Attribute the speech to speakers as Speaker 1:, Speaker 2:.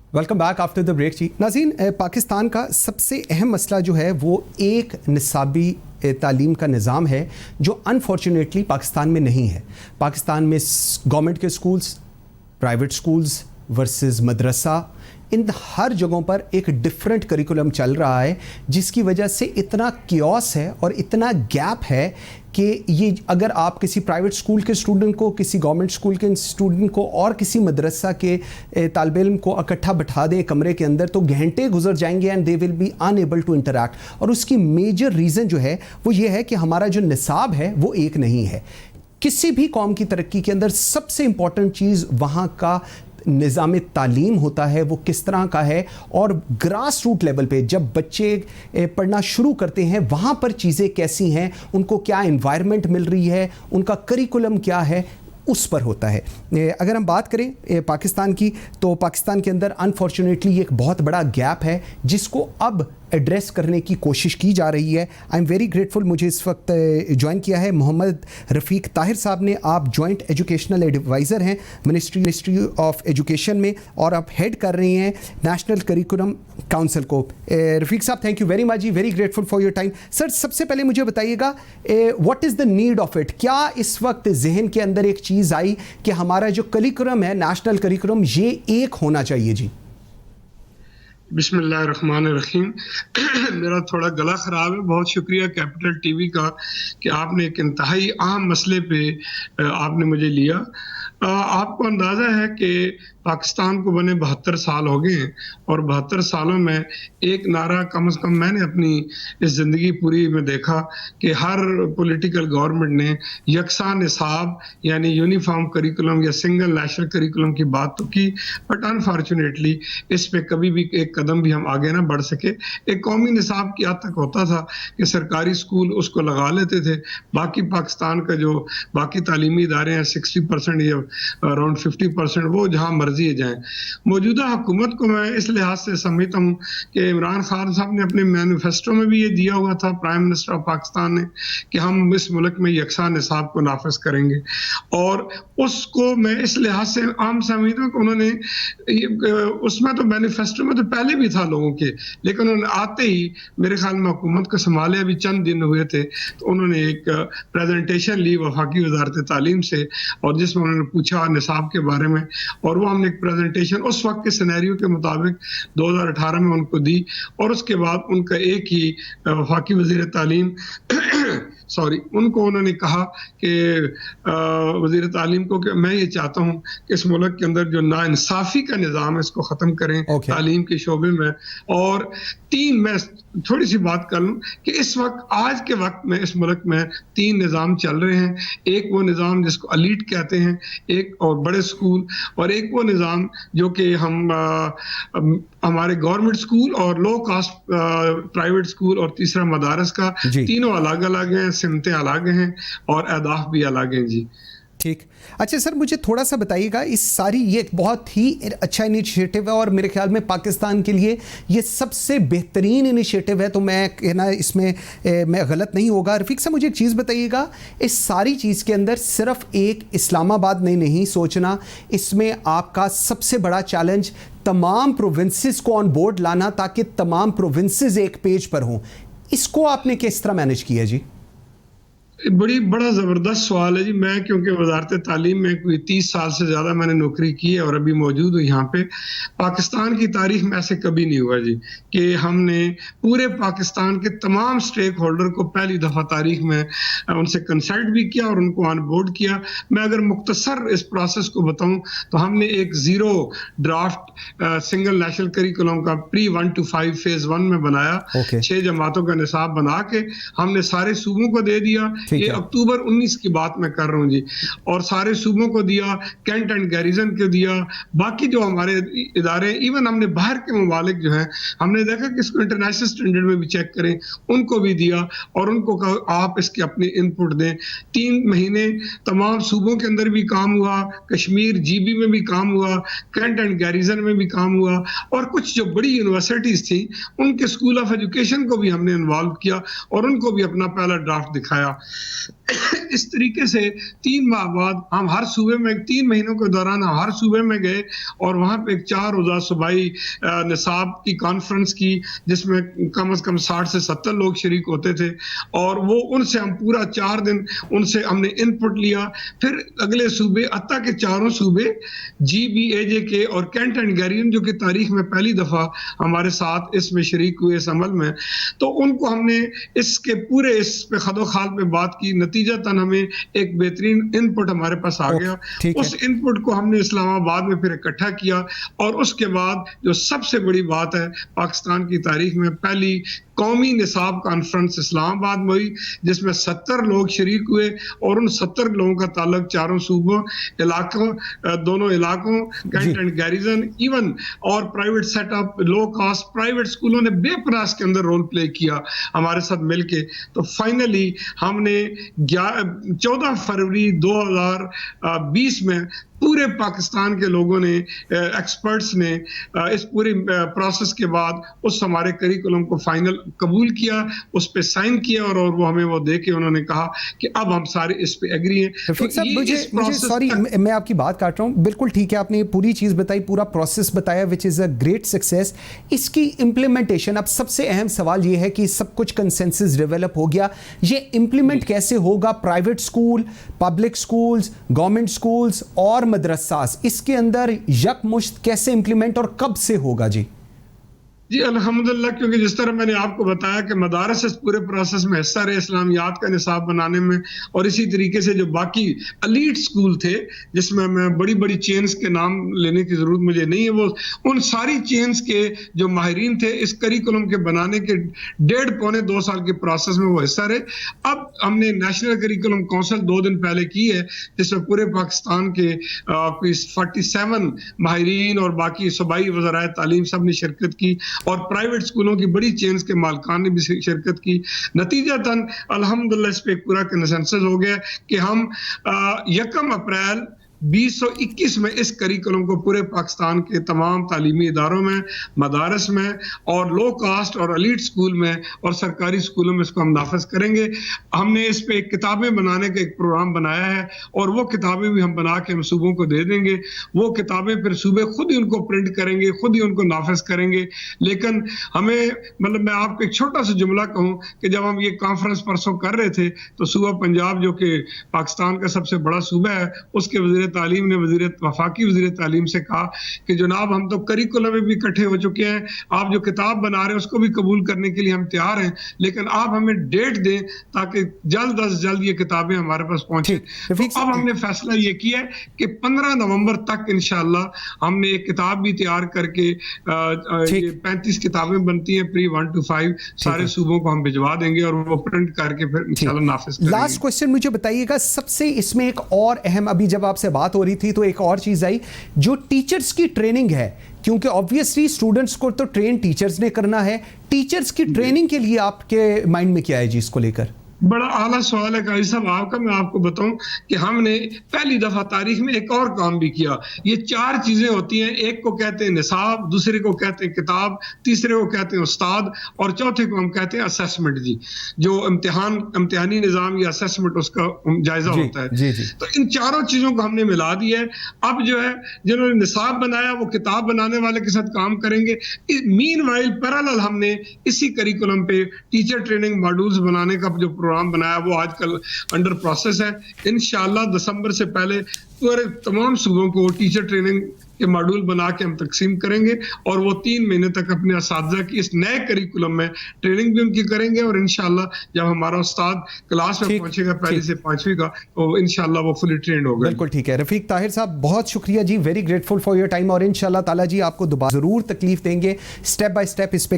Speaker 1: Welcome back after the break जी। नाज़रीन, पाकिस्तान का सबसे अहम मसला जो है वो एक निसाबी तालीम का निज़ाम है जो अनफॉर्चुनेटली पाकिस्तान में नहीं है। पाकिस्तान में गवर्नमेंट के स्कूल्स, प्राइवेट स्कूल्स वर्सेस मदरसा, इन हर जगहों पर एक डिफरेंट करिकुलम चल रहा है, जिसकी वजह से इतना कियोस है और इतना गैप है कि ये अगर आप किसी प्राइवेट स्कूल के स्टूडेंट को, किसी गवर्नमेंट स्कूल के स्टूडेंट को और किसी मदरसा के तालिब इल्म को इकट्ठा बैठा दें कमरे के अंदर, तो घंटे गुजर जाएंगे and they will be unable to interact. और उसकी मेजर रीज़न जो है वो ये है कि हमारा जो निसाब है वो एक नहीं है। किसी भी कौम की तरक्की के अंदर सबसे इम्पॉर्टेंट चीज़ वहाँ का निज़ाम तालीम होता है, वो किस तरह का है, और ग्रास रूट लेवल पे जब बच्चे पढ़ना शुरू करते हैं वहाँ पर चीज़ें कैसी हैं, उनको क्या एनवायरनमेंट मिल रही है, उनका करिकुलम क्या है, उस पर होता है। अगर हम बात करें पाकिस्तान की, तो पाकिस्तान के अंदर अनफॉर्चुनेटली एक बहुत बड़ा गैप है जिसको अब एड्रेस करने की कोशिश की जा रही है। आई एम वेरी ग्रेटफुल, मुझे इस वक्त ज्वाइन किया है मोहम्मद रफ़ीक ताहिर साहब ने। आप जॉइंट एजुकेशनल एडवाइज़र हैं मिनिस्ट्री ऑफ एजुकेशन में और आप हेड कर रही हैं नेशनल करिकुलम काउंसिल को। रफ़ीक साहब, थैंक यू वेरी मच जी, very grateful for your time. Sir, सबसे पहले मुझे बताइएगा what is the need of it. क्या इस वक्त जहन के अंदर एक चीज़ आई कि हमारा जो करिकुलम है, नेशनल करिकुलम, ये एक होना चाहिए जी?
Speaker 2: बिस्मिल्लाहिर्रहमानिर्रहीम। मेरा थोड़ा गला ख़राब है। बहुत शुक्रिया कैपिटल टीवी का कि आपने एक इंतहाई अहम मसले पे आपने मुझे लिया। आपको अंदाज़ा है कि पाकिस्तान को बने 72 साल हो गए हैं और 72 सालों में एक नारा कम से कम मैंने अपनी इस ज़िंदगी पूरी में देखा कि हर पॉलिटिकल गवर्नमेंट ने यकसा निसाब यानी यूनिफॉर्म करिकुलम या सिंगल नेशनल करिकुलम की बात तो की, बट अनफॉर्चुनेटली इस पे कभी भी एक कदम भी हम आगे ना बढ़ सके। एक कौमी निसाब की हद तक होता था कि सरकारी स्कूल उसको लगा लेते थे, बाकी पाकिस्तान का जो बाकी तालीमी इदारे हैं 60% या अराउंड 50% वो जहाँ मर्जी जाएं। मौजूदा हुकूमत को मैं इस लिहाज से समझता हूँ कि इमरान खान साहब ने अपने मैनिफेस्टो में भी ये दिया हुआ था, प्राइम मिनिस्टर ऑफ पाकिस्तान ने, कि हम इस मुल्क में यकसा निसाब को नाफिज करेंगे। और उसको मैं इस लिहाज से आम समझता हूँ कि उन्होंने उसमें तो मैनिफेस्टो में तो पहले भी था लोगों के, लेकिन उन्होंने आते ही मेरे ख्याल में हुकूमत को संभाले अभी चंद दिन हुए थे, तो उन्होंने एक प्रेजेंटेशन ली वफाकी वजारत तालीम से और जिसमें उन्होंने पूछा निसाब के बारे में, और वो हमने एक प्रेजेंटेशन उस वक्त के सिनेरियो के मुताबिक 2018 में उनको दी। और उसके बाद उनका एक ही वफाकी वज़ीर तालीम उनको उन्होंने कहा कि वज़ीर तालीम को कि मैं ये चाहता हूँ कि इस मुल्क के अंदर जो नाइंसाफ़ी का निज़ाम है इसको ख़त्म करें तालीम के शोबे में। और मैं थोड़ी सी बात कर लूँ कि इस वक्त आज के वक्त में इस मुल्क में 3 निज़ाम चल रहे हैं। एक वो निज़ाम जिसको एलीट कहते हैं, एक और बड़े स्कूल, और एक वो निज़ाम जो कि हमारे गवर्नमेंट स्कूल और लो कास्ट प्राइवेट स्कूल, और तीसरा मदारस का। तीनों अलग अलग हैं, सिमतें अलग हैं और अहदाफ भी अलग हैं जी।
Speaker 1: ठीक। अच्छा सर, मुझे थोड़ा सा बताइएगा, इस सारी ये एक बहुत ही अच्छा इनिशिएटिव है और मेरे ख्याल में पाकिस्तान के लिए ये सबसे बेहतरीन इनिशिएटिव है, तो मैं कहना इसमें मैं गलत नहीं होगा। रफ़ीक साहब, मुझे एक चीज़ बताइएगा, इस सारी चीज़ के अंदर सिर्फ एक इस्लामाबाद नहीं सोचना, इसमें आपका सबसे बड़ा चैलेंज तमाम प्रोविंसेस को ऑन बोर्ड लाना ताकि तमाम प्रोविंसेस एक पेज पर हों। इसको आपने किस तरह मैनेज किया जी?
Speaker 2: बड़ा ज़बरदस्त सवाल है जी। मैं क्योंकि वजारत तालीम में कोई 30 साल से ज़्यादा मैंने नौकरी की है और अभी मौजूद हूँ यहाँ पे। पाकिस्तान की तारीख में ऐसे कभी नहीं हुआ जी कि हमने पूरे पाकिस्तान के तमाम स्टेक होल्डर को पहली दफ़ा तारीख में उनसे कंसल्ट भी किया और उनको ऑन बोर्ड किया। मैं अगर मुख्तसर इस प्रोसेस को बताऊँ तो हमने एक zero draft single national curriculum का प्री 1 to 5 फेज़ 1 में बनाया। 6 जमातों का निसाब बना के हमने सारे सूबों को दे दिया। ये अक्टूबर 19 की बात मैं कर रहा हूँ जी। और सारे सूबों को दिया, कैंट एंड गैरिजन को दिया, बाकी जो हमारे इदारे, इवन हमने बाहर के ममालिक जो हैं, हमने देखा कि इसको इंटरनेशनल स्टैंडर्ड में भी चेक करें, उनको भी दिया और उनको कहा आप इसके अपनी इनपुट दें। 3 महीने तमाम सूबों के अंदर भी काम हुआ, कश्मीर GB में भी काम हुआ, कैंट एंड गैरिजन में भी काम हुआ, और कुछ जो बड़ी यूनिवर्सिटीज़ थी उनके स्कूल ऑफ एजुकेशन को भी हमने इन्वॉल्व किया और उनको भी अपना पहला ड्राफ्ट दिखाया। اس طریقے سے 3 ماہ بعد ہم ہر صوبے میں 3 مہینوں کے دوران ہم ہر صوبے میں گئے اور وہاں پہ ایک 4 روزہ صوبائی نصاب کی کانفرنس کی جس میں کم از کم 60 سے 70 لوگ شریک ہوتے تھے اور وہ ان سے ہم پورا 4 دن ان سے ہم نے ان پٹ لیا. پھر اگلے صوبے حتیٰ کہ 4 صوبے GBAJ کے اور کینٹ اینڈ گیرین جو کہ تاریخ میں پہلی دفعہ ہمارے ساتھ اس میں شریک ہوئے اس عمل میں, تو ان کو ہم نے اس کے پورے اس پہ خد و خال پہ بات کی. نتیجتاً ہمیں ایک بہترین ان پٹ ہمارے پاس آ گیا. اس ان پٹ کو ہم نے اسلام آباد میں پھر اکٹھا کیا اور اس کے بعد جو سب سے بڑی بات ہے, پاکستان کی تاریخ میں پہلی قومی نصاب کانفرنس اسلام آباد میں ہوئی جس میں 70 لوگ شریک ہوئے اور ان 70 لوگوں کا تعلق 4 صوبوں علاقوں دونوں علاقوں کینٹ اینڈ گیریزن ایون اور private set up low cost private اسکولوں نے بے پناہ کے اندر رول پلے کیا ہمارے ساتھ مل کے. تو فائنلی ہم نے 14 فروری 2020 میں پورے پاکستان کے لوگوں نے ایکسپرٹس نے اس پوری پروسیس کے بعد اس ہمارے کریکولم کو فائنل قبول کیا, اس پہ سائن کیا اور وہ ہمیں وہ دے کے انہوں نے کہا کہ اب ہم سارے اس پہ ایگری ہیں.
Speaker 1: رفیق صاحب مجھے سوری میں آپ کی بات کاٹ رہا ہوں, بالکل ٹھیک ہے, آپ نے پوری چیز بتائی, پورا پروسیس بتایا وچ از اے گریٹ سکسیس. اس کی امپلیمنٹیشن, اب سب سے اہم سوال یہ ہے کہ سب کچھ کنسنسس ڈیولپ ہو گیا, یہ امپلیمنٹ کیسے ہوگا؟ Private school, public schools, government schools اور مدرساس اس کے اندر یکمشت کیسے امپلیمنٹ اور کب سے ہوگا؟
Speaker 2: جی الحمدللہ, کیونکہ جس طرح میں نے آپ کو بتایا کہ مدارس اس پورے پروسیس میں حصہ رہے اسلامیات کا نصاب بنانے میں, اور اسی طریقے سے جو باقی ایلیٹ سکول تھے جس میں بڑی بڑی چینز کے نام لینے کی ضرورت مجھے نہیں ہے, وہ ان ساری چینز کے جو ماہرین تھے اس کریکولم کے بنانے کے 1.5-2 سال کے پروسیس میں وہ حصہ رہے. اب ہم نے نیشنل کریکولم کونسل 2 دن پہلے کی ہے جس میں پورے پاکستان کے 47 ماہرین اور باقی صوبائی وزرائے تعلیم سب نے شرکت کی اور پرائیویٹ اسکولوں کی بڑی چینز کے مالکان نے بھی شرکت کی. نتیجتاً الحمدللہ اس پہ پورا کنسنسس ہو گیا کہ ہم 1 اپریل 2021 میں اس کریکولم کو پورے پاکستان کے تمام تعلیمی اداروں میں, مدارس میں اور لو کاسٹ اور ایلیٹ اسکول میں اور سرکاری اسکولوں میں اس کو ہم نافذ کریں گے. ہم نے اس پہ کتابیں بنانے کا ایک پروگرام بنایا ہے اور وہ کتابیں بھی ہم بنا کے ہم صوبوں کو دے دیں گے. وہ کتابیں پھر صوبے خود ہی ان کو پرنٹ کریں گے, خود ہی ان کو نافذ کریں گے. لیکن ہمیں میں آپ کو ایک چھوٹا سا جملہ کہوں کہ جب ہم یہ کانفرنس پرسوں کر رہے تھے تو صوبہ پنجاب جو کہ پاکستان کا سب سے بڑا صوبہ ہے, اس کے وزیر تعلیم نے وفاقی وزیر تعلیم سے کہا کہ جناب ہم تو کریکولم میں بھی اکٹھے ہو چکے ہیں, آپ جو کتاب بنا رہے ہیں اس کو بھی قبول کرنے کے لیے ہم تیار ہیں, لیکن آپ ہمیں ڈیٹ دیں تاکہ جلد از جلد یہ کتابیں ہمارے پاس پہنچیں. تو اب ہم نے فیصلہ یہ کیا ہے کہ 15 نومبر تک انشاءاللہ ہم نے ایک کتاب بھی تیار کر کے 35 کتابیں بنتی ہیں پری 1 to 5 سارے صوبوں کو ہم بھجوا دیں گے اور وہ پرنٹ کر کے پھر انشاءاللہ نافذ کریں گے.
Speaker 1: لاسٹ کوسچن مجھے بتائیے گا, سب سے اس میں ایک اور اہم, ابھی جب آپ سے بات ہو رہی تھی تو ایک اور چیز آئی جو ٹیچرز کی ٹریننگ ہے, کیونکہ آبویسلی اسٹوڈنٹس کو تو ٹرین ٹیچرز نے کرنا ہے, ٹیچرز کی ٹریننگ کے لیے آپ کے مائنڈ میں کیا ہے جی اس کو لے کر؟
Speaker 2: بڑا اعلیٰ سوال ہے قاضی صاحب آپ کا. میں آپ کو بتاؤں کہ ہم نے پہلی دفعہ تاریخ میں ایک اور کام بھی کیا. یہ 4 چیزیں ہوتی ہیں, ایک کو کہتے ہیں نصاب, دوسرے کو کہتے ہیں کتاب, تیسرے کو کہتے ہیں استاد اور چوتھے کو ہم کہتے ہیں اسیسمنٹ. جی جو امتحانی نظام یا اسیسمنٹ اس کا جائزہ ہوتا ہے. تو ان 4 چیزوں کو ہم نے ملا دیا ہے. اب جو ہے جنہوں نے نصاب بنایا وہ کتاب بنانے والے کے ساتھ کام کریں گے. مین وائل پیرالل ہم نے اسی کریکولم پہ ٹیچر ٹریننگ ماڈولز بنانے کا جو پروگرام بنایا وہ آج کل انڈر پروسیس ہے. انشاءاللہ دسمبر سے پہلے پورے تمام صوبوں کو ٹیچر ٹریننگ کے ماڈول بنا کے ہم تقسیم کریں گے اور وہ 3 مہینے تک اپنے اساتذہ کی اس نئے کریکولم میں ٹریننگ بھی ان کی کریں گے. اور انشاءاللہ جب ہمارا استاد کلاس میں پہنچے گا پہلی سے 5ویں کا تو انشاءاللہ وہ فلی ٹرینڈ ہوگا.
Speaker 1: بالکل ٹھیک ہے. رفیق طاہر صاحب بہت شکریہ جی, very grateful for your time, اور انشاءاللہ تعالیٰ جی آپ کو دوبارہ ضرور تکلیف دیں گے اسٹیپ بائی اسٹیپ اس پہ